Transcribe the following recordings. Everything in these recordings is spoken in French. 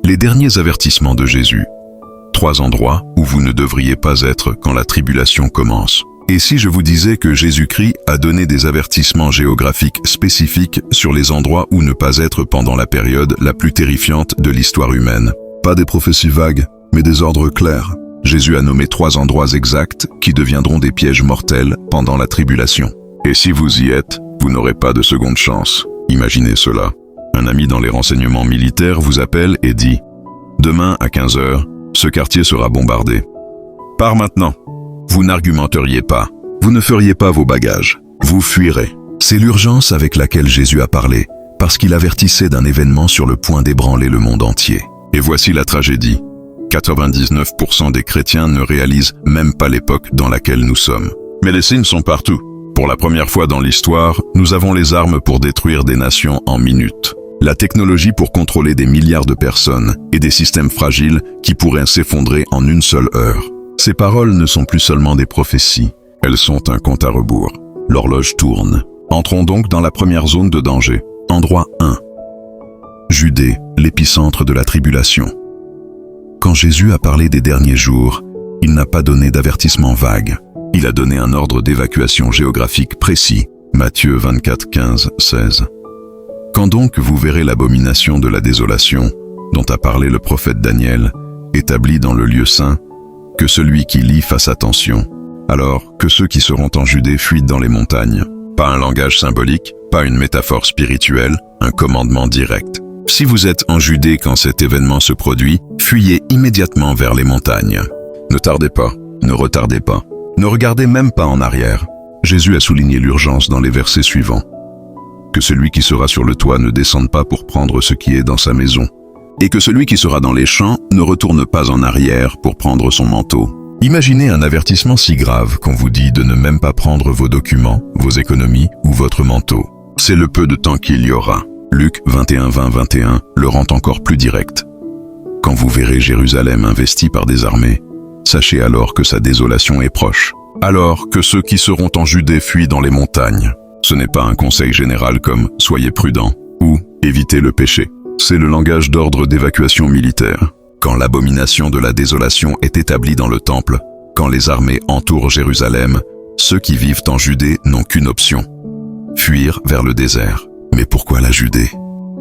Les derniers avertissements de Jésus. 3 endroits où vous ne devriez pas être quand la tribulation commence. Et si je vous disais que Jésus-Christ a donné des avertissements géographiques spécifiques sur les endroits où ne pas être pendant la période la plus terrifiante de l'histoire humaine? Pas des prophéties vagues, mais des ordres clairs. Jésus a nommé 3 endroits exacts qui deviendront des pièges mortels pendant la tribulation. Et si vous y êtes, vous n'aurez pas de seconde chance. Imaginez cela. Un ami dans les renseignements militaires vous appelle et dit « Demain à 15h, ce quartier sera bombardé. Pars maintenant !» Vous n'argumenteriez pas. Vous ne feriez pas vos bagages. Vous fuirez. C'est l'urgence avec laquelle Jésus a parlé, parce qu'il avertissait d'un événement sur le point d'ébranler le monde entier. Et voici la tragédie. 99% des chrétiens ne réalisent même pas l'époque dans laquelle nous sommes. Mais les signes sont partout. Pour la première fois dans l'histoire, nous avons les armes pour détruire des nations en minutes. La technologie pour contrôler des milliards de personnes et des systèmes fragiles qui pourraient s'effondrer en une seule heure. Ces paroles ne sont plus seulement des prophéties, elles sont un compte à rebours. L'horloge tourne. Entrons donc dans la première zone de danger. Endroit 1. Judée, l'épicentre de la tribulation. Quand Jésus a parlé des derniers jours, il n'a pas donné d'avertissement vague. Il a donné un ordre d'évacuation géographique précis. Matthieu 24, 15, 16. Quand donc vous verrez l'abomination de la désolation, dont a parlé le prophète Daniel, établie dans le lieu saint, que celui qui lit fasse attention, alors que ceux qui seront en Judée fuient dans les montagnes. Pas un langage symbolique, pas une métaphore spirituelle, un commandement direct. Si vous êtes en Judée quand cet événement se produit, fuyez immédiatement vers les montagnes. Ne tardez pas, ne retardez pas, ne regardez même pas en arrière. Jésus a souligné l'urgence dans les versets suivants. Que celui qui sera sur le toit ne descende pas pour prendre ce qui est dans sa maison, et que celui qui sera dans les champs ne retourne pas en arrière pour prendre son manteau. Imaginez un avertissement si grave qu'on vous dit de ne même pas prendre vos documents, vos économies ou votre manteau. C'est le peu de temps qu'il y aura. Luc 21, 20, 21 le rend encore plus direct. Quand vous verrez Jérusalem investie par des armées, sachez alors que sa désolation est proche. Alors que ceux qui seront en Judée fuient dans les montagnes. Ce n'est pas un conseil général comme « soyez prudents » ou « évitez le péché ». C'est le langage d'ordre d'évacuation militaire. Quand l'abomination de la désolation est établie dans le temple, quand les armées entourent Jérusalem, ceux qui vivent en Judée n'ont qu'une option. Fuir vers le désert. Mais pourquoi la Judée?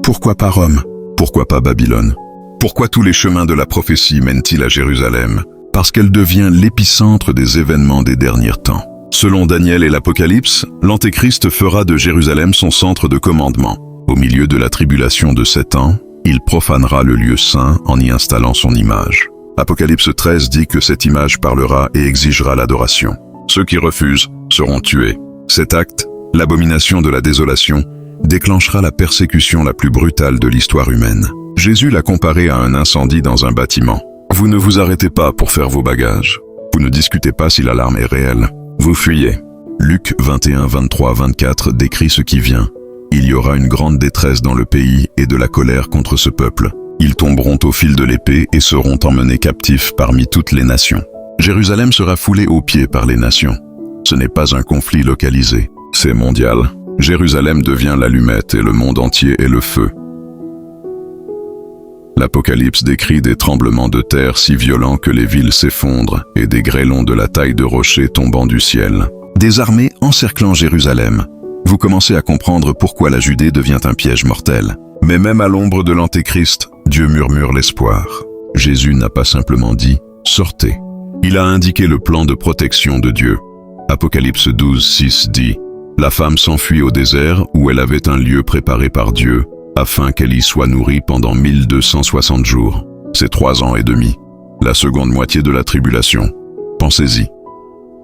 Pourquoi pas Rome? Pourquoi pas Babylone? Pourquoi tous les chemins de la prophétie mènent-ils à Jérusalem? Parce qu'elle devient l'épicentre des événements des derniers temps. Selon Daniel et l'Apocalypse, l'Antéchrist fera de Jérusalem son centre de commandement. Au milieu de la tribulation de 7 ans, il profanera le lieu saint en y installant son image. Apocalypse 13 dit que cette image parlera et exigera l'adoration. Ceux qui refusent seront tués. Cet acte, l'abomination de la désolation, déclenchera la persécution la plus brutale de l'histoire humaine. Jésus l'a comparé à un incendie dans un bâtiment. Vous ne vous arrêtez pas pour faire vos bagages. Vous ne discutez pas si l'alarme est réelle. Vous fuyez. Luc 21, 23, 24 décrit ce qui vient. Il y aura une grande détresse dans le pays et de la colère contre ce peuple. Ils tomberont au fil de l'épée et seront emmenés captifs parmi toutes les nations. Jérusalem sera foulée aux pieds par les nations. Ce n'est pas un conflit localisé, c'est mondial. Jérusalem devient l'allumette et le monde entier est le feu. L'Apocalypse décrit des tremblements de terre si violents que les villes s'effondrent et des grêlons de la taille de rochers tombant du ciel. Des armées encerclant Jérusalem. Vous commencez à comprendre pourquoi la Judée devient un piège mortel. Mais même à l'ombre de l'Antéchrist, Dieu murmure l'espoir. Jésus n'a pas simplement dit « sortez ». Il a indiqué le plan de protection de Dieu. Apocalypse 12, 6 dit « La femme s'enfuit au désert où elle avait un lieu préparé par Dieu, afin qu'elle y soit nourrie pendant 1260 jours. C'est 3 ans et demi. La seconde moitié de la tribulation. Pensez-y.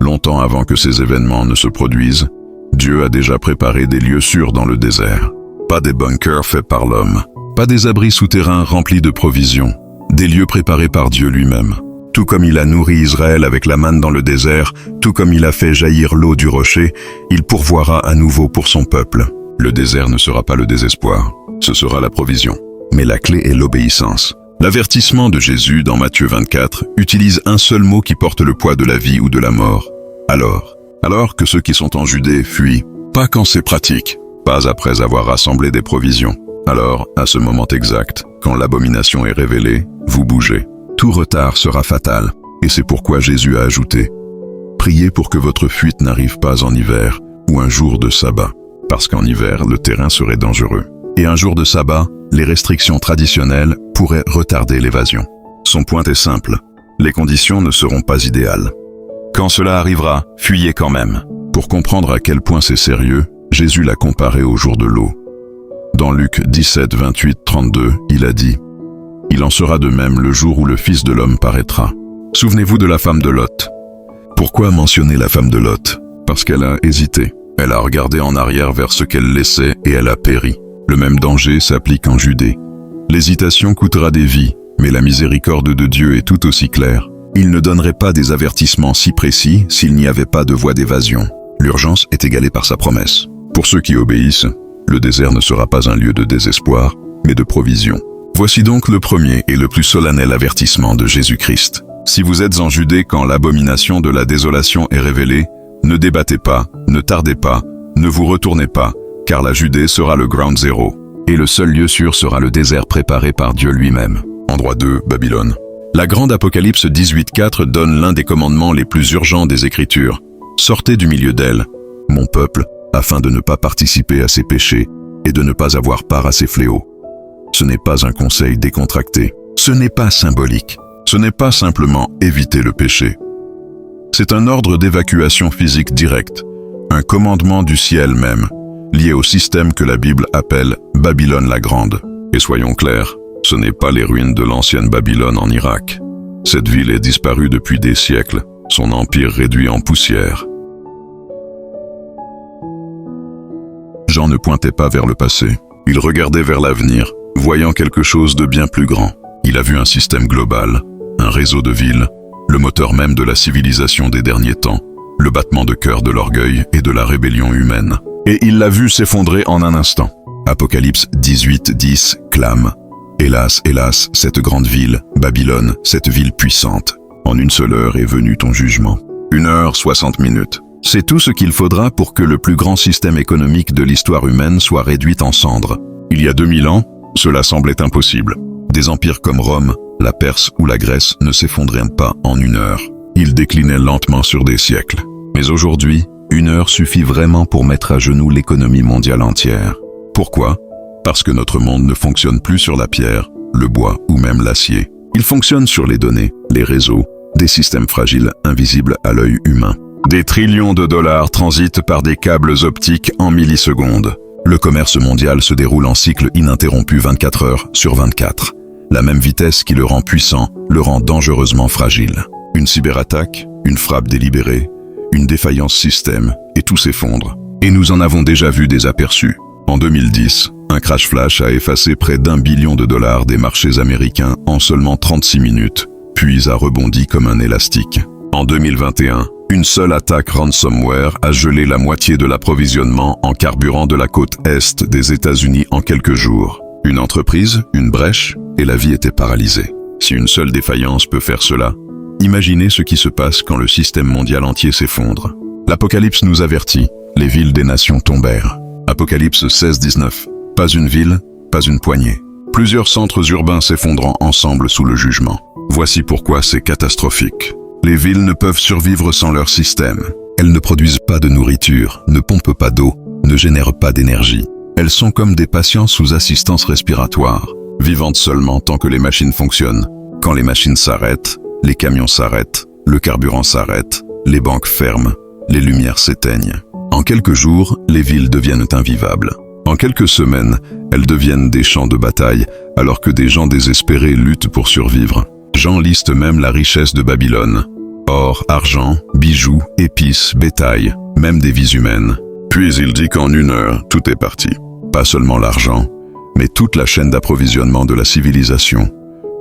Longtemps avant que ces événements ne se produisent, Dieu a déjà préparé des lieux sûrs dans le désert. Pas des bunkers faits par l'homme. Pas des abris souterrains remplis de provisions. Des lieux préparés par Dieu lui-même. Tout comme il a nourri Israël avec la manne dans le désert, tout comme il a fait jaillir l'eau du rocher, il pourvoira à nouveau pour son peuple. Le désert ne sera pas le désespoir. Ce sera la provision. Mais la clé est l'obéissance. L'avertissement de Jésus dans Matthieu 24 utilise un seul mot qui porte le poids de la vie ou de la mort. Alors que ceux qui sont en Judée fuient, pas quand c'est pratique, pas après avoir rassemblé des provisions. Alors, à ce moment exact, quand l'abomination est révélée, vous bougez. Tout retard sera fatal. Et c'est pourquoi Jésus a ajouté « Priez pour que votre fuite n'arrive pas en hiver ou un jour de sabbat, parce qu'en hiver, le terrain serait dangereux. Et un jour de sabbat, les restrictions traditionnelles pourraient retarder l'évasion. » Son point est simple, les conditions ne seront pas idéales. Quand cela arrivera, fuyez quand même. Pour comprendre à quel point c'est sérieux, Jésus l'a comparé au jour de l'eau. Dans Luc 17, 28, 32, il a dit « Il en sera de même le jour où le Fils de l'homme paraîtra. » Souvenez-vous de la femme de Lot. Pourquoi mentionner la femme de Lot? Parce qu'elle a hésité. Elle a regardé en arrière vers ce qu'elle laissait et elle a péri. Le même danger s'applique en Judée. L'hésitation coûtera des vies, mais la miséricorde de Dieu est tout aussi claire. Il ne donnerait pas des avertissements si précis s'il n'y avait pas de voie d'évasion. L'urgence est égalée par sa promesse. Pour ceux qui obéissent, le désert ne sera pas un lieu de désespoir, mais de provision. Voici donc le premier et le plus solennel avertissement de Jésus-Christ. Si vous êtes en Judée quand l'abomination de la désolation est révélée, ne débattez pas, ne tardez pas, ne vous retournez pas, car la Judée sera le ground zero, et le seul lieu sûr sera le désert préparé par Dieu lui-même. Endroit 2, Babylone. La grande Apocalypse 18.4 donne l'un des commandements les plus urgents des Écritures. Sortez du milieu d'elle, mon peuple, afin de ne pas participer à ses péchés et de ne pas avoir part à ses fléaux. Ce n'est pas un conseil décontracté. Ce n'est pas symbolique. Ce n'est pas simplement éviter le péché. C'est un ordre d'évacuation physique direct, un commandement du ciel même, lié au système que la Bible appelle Babylone la Grande. Et soyons clairs, ce n'est pas les ruines de l'ancienne Babylone en Irak. Cette ville est disparue depuis des siècles, son empire réduit en poussière. Jean ne pointait pas vers le passé, il regardait vers l'avenir, voyant quelque chose de bien plus grand. Il a vu un système global, un réseau de villes, le moteur même de la civilisation des derniers temps, le battement de cœur de l'orgueil et de la rébellion humaine. Et il l'a vu s'effondrer en un instant. Apocalypse 18:10 clame « Hélas, hélas, cette grande ville, Babylone, cette ville puissante. En une seule heure est venu ton jugement. 1 heure 60 minutes. » C'est tout ce qu'il faudra pour que le plus grand système économique de l'histoire humaine soit réduit en cendres. Il y a 2000 ans, cela semblait impossible. Des empires comme Rome, la Perse ou la Grèce ne s'effondraient pas en 1 heure. Ils déclinaient lentement sur des siècles. Mais aujourd'hui, 1 heure suffit vraiment pour mettre à genoux l'économie mondiale entière. Pourquoi? Parce que notre monde ne fonctionne plus sur la pierre, le bois ou même l'acier. Il fonctionne sur les données, les réseaux, des systèmes fragiles invisibles à l'œil humain. Des trillions de dollars transitent par des câbles optiques en millisecondes. Le commerce mondial se déroule en cycle ininterrompu 24 heures sur 24. La même vitesse qui le rend puissant, le rend dangereusement fragile. Une cyberattaque, une frappe délibérée, une défaillance système, et tout s'effondre. Et nous en avons déjà vu des aperçus. En 2010, un crash flash a effacé près d'1 billion de dollars des marchés américains en seulement 36 minutes, puis a rebondi comme un élastique. En 2021, une seule attaque ransomware a gelé la moitié de l'approvisionnement en carburant de la côte Est des États-Unis en quelques jours. Une entreprise, une brèche, et la vie était paralysée. Si une seule défaillance peut faire cela, imaginez ce qui se passe quand le système mondial entier s'effondre. L'Apocalypse nous avertit, les villes des nations tombèrent. Apocalypse 16-19, pas une ville, pas une poignée. Plusieurs centres urbains s'effondrant ensemble sous le jugement. Voici pourquoi c'est catastrophique. Les villes ne peuvent survivre sans leur système. Elles ne produisent pas de nourriture, ne pompent pas d'eau, ne génèrent pas d'énergie. Elles sont comme des patients sous assistance respiratoire, vivantes seulement tant que les machines fonctionnent. Quand les machines s'arrêtent, les camions s'arrêtent, le carburant s'arrête, les banques ferment, les lumières s'éteignent. En quelques jours, les villes deviennent invivables. En quelques semaines, elles deviennent des champs de bataille, alors que des gens désespérés luttent pour survivre. Jean liste même la richesse de Babylone. Or, argent, bijoux, épices, bétail, même des vies humaines. Puis il dit qu'en 1 heure, tout est parti. Pas seulement l'argent, mais toute la chaîne d'approvisionnement de la civilisation.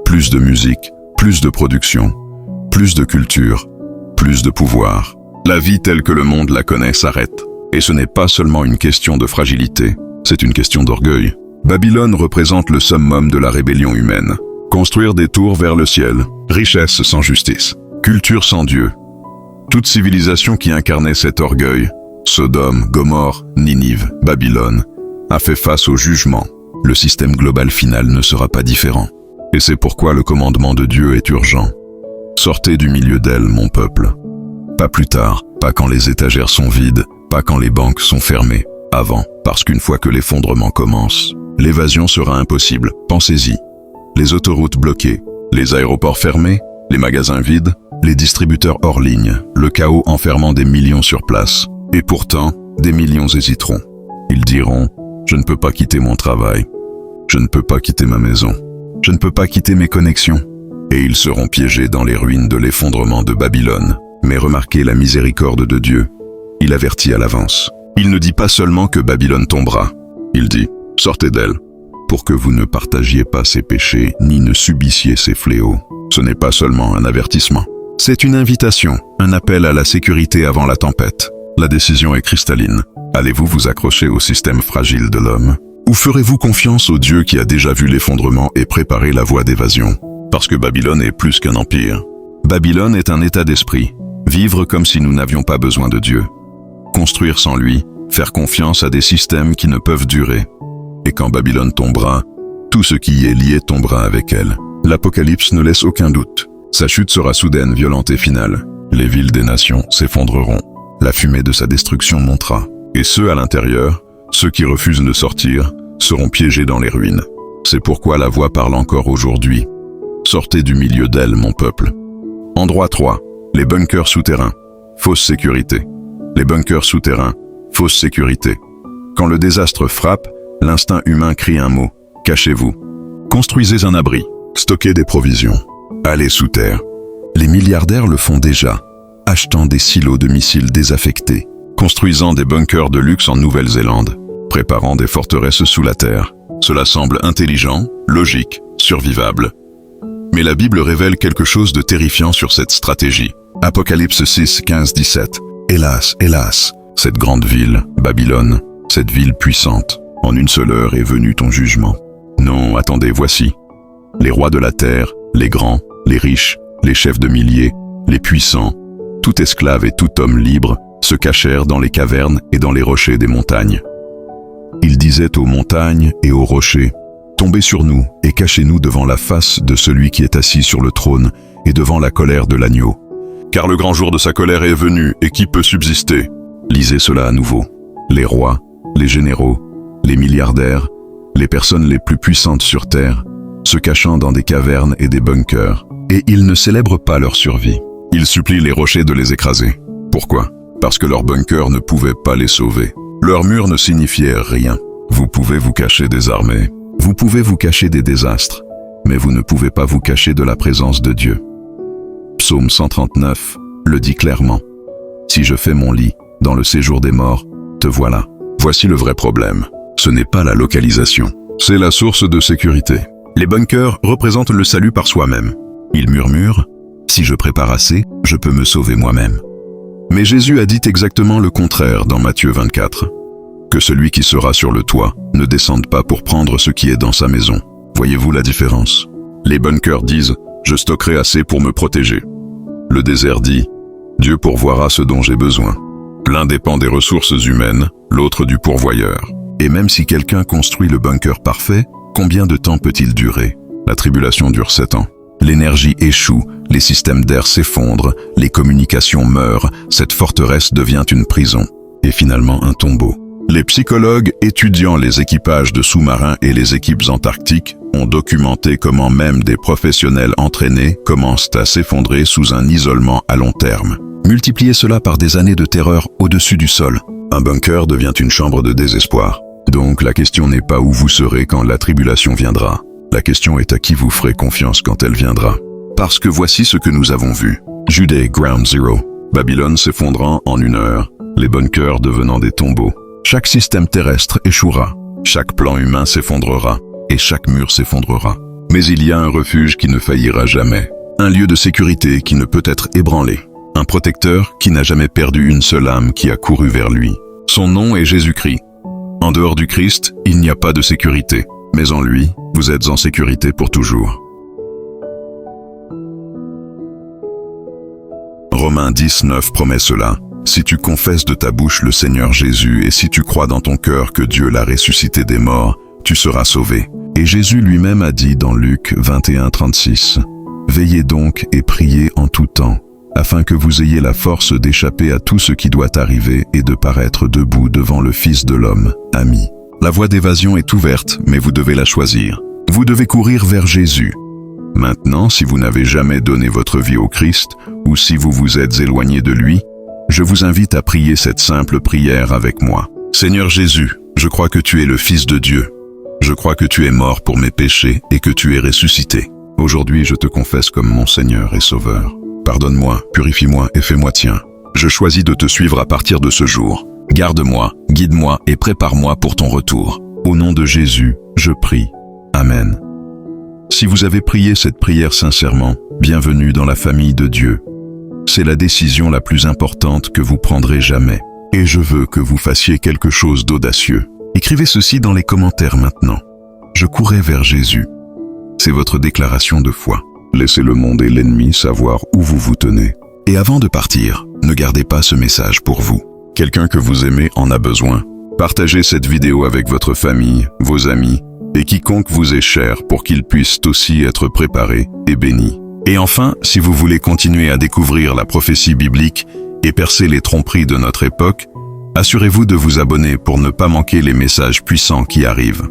Plus de musique, plus de production, plus de culture, plus de pouvoir. La vie telle que le monde la connaît s'arrête. Et ce n'est pas seulement une question de fragilité, c'est une question d'orgueil. Babylone représente le summum de la rébellion humaine. Construire des tours vers le ciel, richesse sans justice, culture sans Dieu. Toute civilisation qui incarnait cet orgueil, Sodome, Gomorrhe, Ninive, Babylone, a fait face au jugement. le système global final ne sera pas différent. Et c'est pourquoi le commandement de Dieu est urgent. Sortez du milieu d'elle, mon peuple. Pas plus tard, pas quand les étagères sont vides, pas quand les banques sont fermées. Avant, parce qu'une fois que l'effondrement commence, l'évasion sera impossible, pensez-y. Les autoroutes bloquées, les aéroports fermés, les magasins vides, les distributeurs hors ligne, le chaos enfermant des millions sur place. Et pourtant, des millions hésiteront. Ils diront « Je ne peux pas quitter mon travail. Je ne peux pas quitter ma maison. Je ne peux pas quitter mes connexions. » Et ils seront piégés dans les ruines de l'effondrement de Babylone. Mais remarquez la miséricorde de Dieu. Il avertit à l'avance. Il ne dit pas seulement que Babylone tombera. Il dit « Sortez d'elle » pour que vous ne partagiez pas ses péchés ni ne subissiez ses fléaux. Ce n'est pas seulement un avertissement. C'est une invitation, un appel à la sécurité avant la tempête. La décision est cristalline. Allez-vous vous accrocher au système fragile de l'homme? Ou ferez-vous confiance au Dieu qui a déjà vu l'effondrement et préparé la voie d'évasion? Parce que Babylone est plus qu'un empire. Babylone est un état d'esprit. Vivre comme si nous n'avions pas besoin de Dieu. Construire sans lui, faire confiance à des systèmes qui ne peuvent durer. Et quand Babylone tombera, tout ce qui y est lié tombera avec elle. L'Apocalypse ne laisse aucun doute. Sa chute sera soudaine, violente et finale. Les villes des nations s'effondreront. La fumée de sa destruction montera. Et ceux à l'intérieur, ceux qui refusent de sortir, seront piégés dans les ruines. C'est pourquoi la voix parle encore aujourd'hui. Sortez du milieu d'elle, mon peuple. Endroit 3. Les bunkers souterrains. Fausse sécurité. Les bunkers souterrains. Fausse sécurité. Quand le désastre frappe, l'instinct humain crie un mot. Cachez-vous. Construisez un abri. Stockez des provisions. Allez sous terre. Les milliardaires le font déjà. Achetant des silos de missiles désaffectés. Construisant des bunkers de luxe en Nouvelle-Zélande. Préparant des forteresses sous la terre. Cela semble intelligent, logique, survivable. Mais la Bible révèle quelque chose de terrifiant sur cette stratégie. Apocalypse 6, 15, 17. Hélas, hélas, cette grande ville, Babylone, cette ville puissante, en une seule heure est venu ton jugement. Non, attendez, voici. Les rois de la terre, les grands, les riches, les chefs de milliers, les puissants, tout esclave et tout homme libre, se cachèrent dans les cavernes et dans les rochers des montagnes. Ils disaient aux montagnes et aux rochers, « Tombez sur nous et cachez-nous devant la face de celui qui est assis sur le trône et devant la colère de l'agneau. Car le grand jour de sa colère est venu, et qui peut subsister ?» Lisez cela à nouveau. Les rois, les généraux, les milliardaires, les personnes les plus puissantes sur terre, se cachant dans des cavernes et des bunkers, et ils ne célèbrent pas leur survie. Ils supplient les rochers de les écraser. Pourquoi? Parce que leurs bunkers ne pouvaient pas les sauver. Leurs murs ne signifiaient rien. Vous pouvez vous cacher des armées, vous pouvez vous cacher des désastres, mais vous ne pouvez pas vous cacher de la présence de Dieu. Psaume 139 le dit clairement. « Si je fais mon lit dans le séjour des morts, te voilà. » Voici le vrai problème. Ce n'est pas la localisation, c'est la source de sécurité. Les bunkers représentent le salut par soi-même. Ils murmurent « Si je prépare assez, je peux me sauver moi-même. » Mais Jésus a dit exactement le contraire dans Matthieu 24. Que celui qui sera sur le toit ne descende pas pour prendre ce qui est dans sa maison. Voyez-vous la différence? Les bunkers disent « Je stockerai assez pour me protéger ». Le désert dit « Dieu pourvoira ce dont j'ai besoin ». L'un dépend des ressources humaines, l'autre du pourvoyeur. Et même si quelqu'un construit le bunker parfait, combien de temps peut-il durer? La tribulation dure 7 ans. L'énergie échoue, les systèmes d'air s'effondrent, les communications meurent, cette forteresse devient une prison, et finalement un tombeau. Les psychologues étudiant les équipages de sous-marins et les équipes antarctiques ont documenté comment même des professionnels entraînés commencent à s'effondrer sous un isolement à long terme. Multipliez cela par des années de terreur au-dessus du sol. Un bunker devient une chambre de désespoir. Donc la question n'est pas où vous serez quand la tribulation viendra. La question est à qui vous ferez confiance quand elle viendra. Parce que voici ce que nous avons vu. Judée, Ground Zero. Babylone s'effondrant en une heure, les bunkers devenant des tombeaux. Chaque système terrestre échouera, chaque plan humain s'effondrera, et chaque mur s'effondrera. Mais il y a un refuge qui ne faillira jamais, un lieu de sécurité qui ne peut être ébranlé, un protecteur qui n'a jamais perdu une seule âme qui a couru vers lui. Son nom est Jésus-Christ. En dehors du Christ, il n'y a pas de sécurité, mais en lui, vous êtes en sécurité pour toujours. Romains 10:9 promet cela. Si tu confesses de ta bouche le Seigneur Jésus et si tu crois dans ton cœur que Dieu l'a ressuscité des morts, tu seras sauvé. Et Jésus lui-même a dit dans Luc 21:36, « Veillez donc et priez en tout temps, afin que vous ayez la force d'échapper à tout ce qui doit arriver et de paraître debout devant le Fils de l'homme. » Amis, la voie d'évasion est ouverte, mais vous devez la choisir. Vous devez courir vers Jésus. Maintenant, si vous n'avez jamais donné votre vie au Christ, ou si vous vous êtes éloigné de lui, je vous invite à prier cette simple prière avec moi. Seigneur Jésus, je crois que tu es le Fils de Dieu. Je crois que tu es mort pour mes péchés et que tu es ressuscité. Aujourd'hui, je te confesse comme mon Seigneur et Sauveur. Pardonne-moi, purifie-moi et fais-moi tien. Je choisis de te suivre à partir de ce jour. Garde-moi, guide-moi et prépare-moi pour ton retour. Au nom de Jésus, je prie. Amen. Si vous avez prié cette prière sincèrement, bienvenue dans la famille de Dieu. C'est la décision la plus importante que vous prendrez jamais. Et je veux que vous fassiez quelque chose d'audacieux. Écrivez ceci dans les commentaires maintenant. Je courais vers Jésus. C'est votre déclaration de foi. Laissez le monde et l'ennemi savoir où vous vous tenez. Et avant de partir, ne gardez pas ce message pour vous. Quelqu'un que vous aimez en a besoin. Partagez cette vidéo avec votre famille, vos amis, et quiconque vous est cher pour qu'ils puissent aussi être préparés et bénis. Et enfin, si vous voulez continuer à découvrir la prophétie biblique et percer les tromperies de notre époque, assurez-vous de vous abonner pour ne pas manquer les messages puissants qui arrivent.